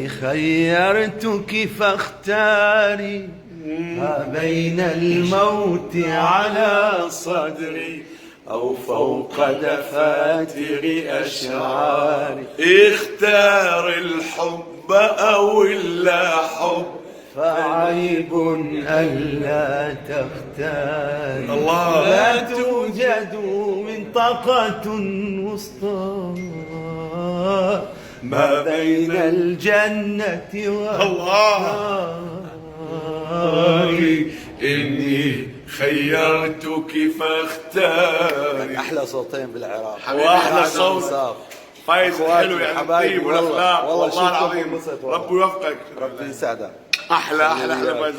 خيرتك فاختاري ما بين الموت على صدري أو فوق دفاتر أشعاري. اختار الحب أو اللا حب، فعيب ألا تختاري. الله. لا توجد منطقة وسطى ما بين الجنة والنار. إني خيرتك فاختاري. أحلى صوتين بالعراق وأحلى صوت فايز حلو يعني حبايبي الطيب والأخلاق. والله والله العظيم انبسط ربي يوفقك. ربي يسعدك. أحلى فايز.